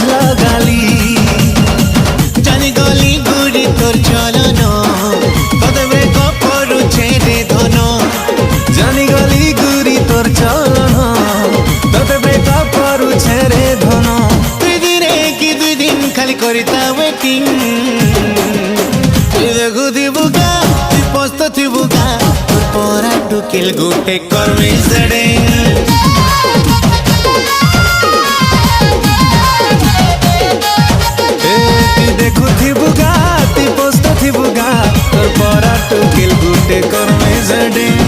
লাগালি জানি গলি গুড়ি তোর চলন কদে ব্রেকআপ করুছে রে ধন জানি গলি গুড়ি তোর চলন কদে ব্রেকআপ করুছে রে ধন তুই দিনে কি দুই দিন খালি করিতা ওয়েটিং তুই দেখুথিবু গা তুই পস্তুথিবু গা তোর পরা টুকিল গুটে করবি সেডিং দেখুথিবু গা তুই পস্তুথিবু গা তোর পরা টুকিল গুটে করবি সেডিং